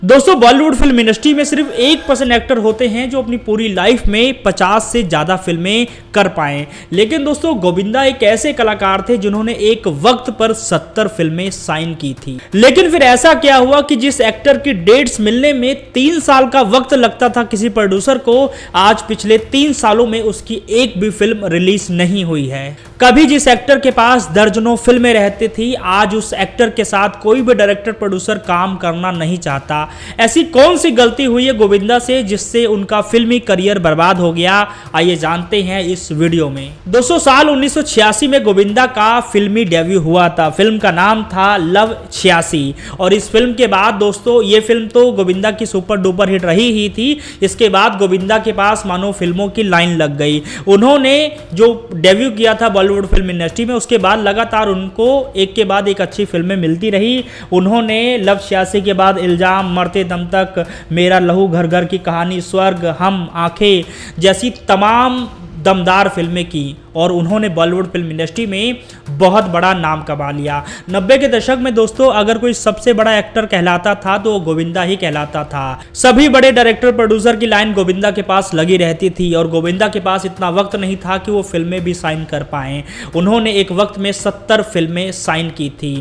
दोस्तों Bollywood film industry में सिर्फ 1% एक्टर होते हैं जो अपनी पूरी लाइफ में 50 से ज़्यादा फिल्में कर पाए। लेकिन दोस्तों गोविंदा एक ऐसे कलाकार थे जिन्होंने एक वक्त पर 70 फिल्में साइन की थी। लेकिन फिर ऐसा क्या हुआ कि जिस एक्टर की डेट्स मिलने में 3 साल का वक्त लगता था किसी प्रोड्यूसर को, आज पिछले 3 सालों में उसकी एक भी फिल्म रिलीज नहीं हुई है। कभी जिस एक्टर के पास दर्जनों फिल्में रहती थी, आज उस एक्टर के साथ कोई भी डायरेक्टर प्रोड्यूसर काम करना नहीं चाहता। ऐसी कौन सी गलती हुई है गोविंदा से जिससे उनका फिल्मी करियर बर्बाद हो गया? आइए जानते हैं इस वीडियो में। दोस्तों साल 1986 में गोविंदा का फिल्मी डेब्यू हुआ था। फिल्म का नाम था लव 86 और इस फिल्म के बाद दोस्तों ये फिल्म तो गोविंदा की सुपर डुपर हिट रही ही थी। इसके बाद गोविंदा के पास मानो फिल्मों की लाइन लग गई। उन्होंने जो डेब्यू किया था बॉलीवुड फिल्म इंडस्ट्री में, उसके बाद लगातार उनको एक के बाद एक अच्छी फिल्में मिलती रही। उन्होंने लव 86 के बाद इल्जाम, मरते दम तक, मेरा लहू घर घर की कहानी, स्वर्ग, हम, आंखें जैसी तमाम दमदार फिल्में की और उन्होंने बॉलीवुड फिल्म इंडस्ट्री में बहुत बड़ा नाम कमा लिया। 90 के दशक में दोस्तों अगर कोई सबसे बड़ा एक्टर कहलाता था तो वो गोविंदा ही कहलाता था। सभी बड़े डायरेक्टर प्रोड्यूसर की लाइन गोविंदा के पास लगी रहती थी और गोविंदा के पास इतना वक्त नहीं था कि वो फिल्में भी साइन कर पाएं। उन्होंने एक वक्त में 70 फिल्में साइन की थी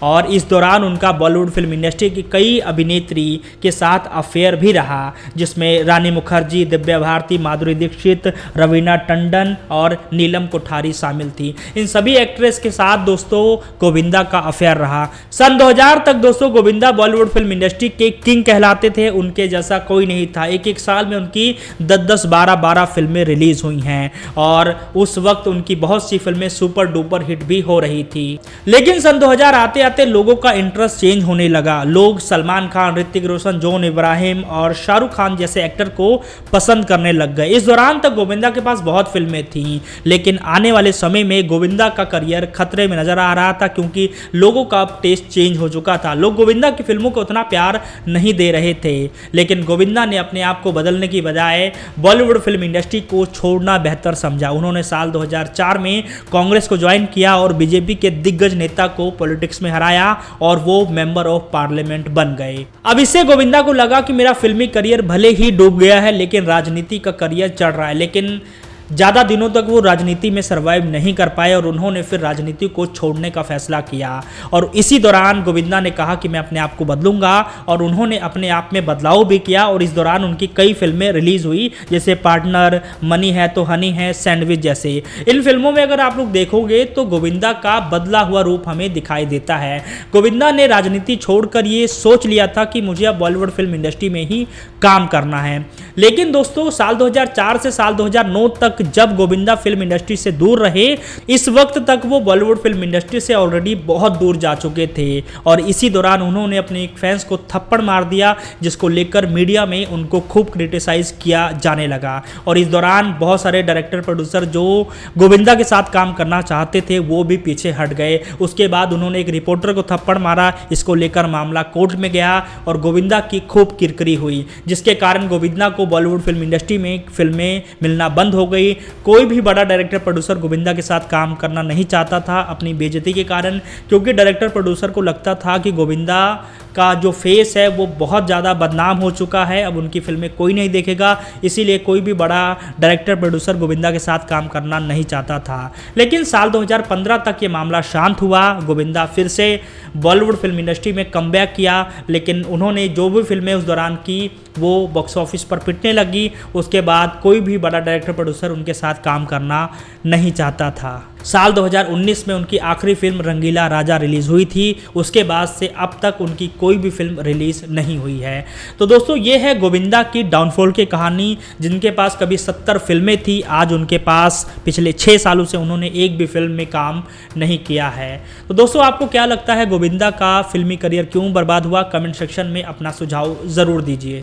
और इस दौरान उनका बॉलीवुड फिल्म इंडस्ट्री की कई अभिनेत्री के साथ अफेयर भी रहा, जिसमें रानी मुखर्जी, दिव्या भारती, माधुरी दीक्षित, रवीना टंडन और नीलम कोठारी शामिल थी। इन सभी एक्ट्रेस के साथ दोस्तों गोविंदा का अफेयर रहा। सन 2000 तक दोस्तों गोविंदा बॉलीवुड फिल्म इंडस्ट्री के किंग कहलाते थे। उनके जैसा कोई नहीं था। एक साल में उनकी 10-10, 12-12 फिल्में रिलीज हुई हैं और उस वक्त उनकी बहुत सी फिल्में सुपर डुपर हिट भी हो रही थी। लेकिन सन 2000 आते आते लोगों का इंटरेस्ट चेंज होने लगा। लोग सलमान खान, ऋतिक रोशन, जॉन इब्राहिम और शाहरुख खान जैसे एक्टर को पसंद करने लग गए। इस दौरान तक गोविंदा के पास बहुत फिल्में थी, लेकिन आने वाले समय में गोविंदा का करियर खतरे में नजर आ रहा था क्योंकि लोगों का टेस्ट चेंज हो चुका था। लोग गोविंदा की फिल्मों को उतना प्यार नहीं दे रहे थे। लेकिन गोविंदा ने अपने आप को बदलने की बजाय बॉलीवुड फिल्म इंडस्ट्री को छोड़ना बेहतर समझा। उन्होंने साल 2004 में कांग्रेस को ज्वाइन किया और बीजेपी के दिग्गज नेता को पॉलिटिक्स में हराया और वो मेंबर ऑफ पार्लियामेंट बन गए। अब इससे गोविंदा को लगा कि मेरा फिल्मी करियर भले ही डूब गया है लेकिन राजनीति का करियर चढ़ रहा है। लेकिन ज़्यादा दिनों तक वो राजनीति में सर्वाइव नहीं कर पाए और उन्होंने फिर राजनीति को छोड़ने का फैसला किया। और इसी दौरान गोविंदा ने कहा कि मैं अपने आप को बदलूंगा और उन्होंने अपने आप में बदलाव भी किया और इस दौरान उनकी कई फिल्में रिलीज हुई, जैसे पार्टनर, मनी है तो हनी है, सैंडविच जैसे। इन फिल्मों में अगर आप लोग देखोगे तो गोविंदा का बदला हुआ रूप हमें दिखाई देता है। गोविंदा ने राजनीति छोड़कर ये सोच लिया था कि मुझे अब बॉलीवुड फिल्म इंडस्ट्री में ही काम करना है। लेकिन दोस्तों साल 2004 से साल 2009 तक जब गोविंदा फिल्म इंडस्ट्री से दूर रहे, इस वक्त तक वो बॉलीवुड फिल्म इंडस्ट्री से ऑलरेडी बहुत दूर जा चुके थे और इसी दौरान उन्होंने अपने एक फैंस को थप्पड़ मार दिया, जिसको लेकर मीडिया में उनको खूब क्रिटिसाइज किया जाने लगा। और इस दौरान बहुत सारे डायरेक्टर प्रोड्यूसर जो गोविंदा के साथ काम करना चाहते थे वो भी पीछे हट गए। उसके बाद उन्होंने एक रिपोर्टर को थप्पड़ मारा। इसको लेकर मामला कोर्ट में गया और गोविंदा की खूब किरकिरी हुई, जिसके कारण गोविंदा को बॉलीवुड फिल्म इंडस्ट्री में फिल्में मिलना बंद हो गई। कोई भी बड़ा डायरेक्टर प्रोड्यूसर गोविंदा के साथ काम करना नहीं चाहता था अपनी बेइज्जती के कारण, क्योंकि डायरेक्टर प्रोड्यूसर को लगता था कि गोविंदा का जो फेस है वो बहुत ज़्यादा बदनाम हो चुका है, अब उनकी फिल्में कोई नहीं देखेगा। इसीलिए कोई भी बड़ा डायरेक्टर प्रोड्यूसर गोविंदा के साथ काम करना नहीं चाहता था। लेकिन साल 2015 तक ये मामला शांत हुआ। गोविंदा फिर से बॉलीवुड फिल्म इंडस्ट्री में कमबैक किया, लेकिन उन्होंने जो भी फिल्में उस दौरान की वो बॉक्स ऑफिस पर पिटने लगी। उसके बाद कोई भी बड़ा डायरेक्टर प्रोड्यूसर उनके साथ काम करना नहीं चाहता था। साल 2019 में उनकी आखिरी फिल्म रंगीला राजा रिलीज हुई थी। उसके बाद से अब तक उनकी कोई भी फिल्म रिलीज नहीं हुई है। तो दोस्तों ये है गोविंदा की डाउनफॉल की कहानी। जिनके पास कभी 70 फिल्में थी, आज उनके पास पिछले 6 सालों से उन्होंने एक भी फिल्म में काम नहीं किया है। तो दोस्तों आपको क्या लगता है गोविंदा का फिल्मी करियर क्यों बर्बाद हुआ? कमेंट सेक्शन में अपना सुझाव ज़रूर दीजिए।